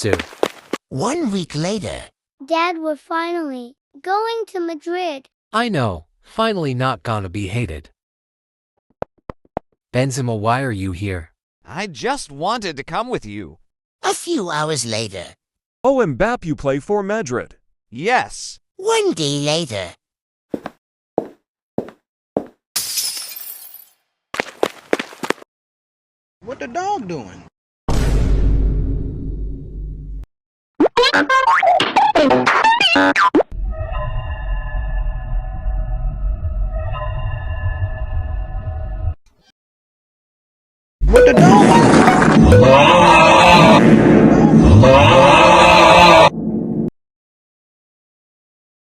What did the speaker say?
soon. 1 week later. Dad, we're finally going to Madrid. I know, finally not gonna be hated. Benzema, why are you here? I just wanted to come with you. A few hours later. Oh, Mbappe, you play for Madrid. Yes. 1 day later. What the dog doing? What the dog doing?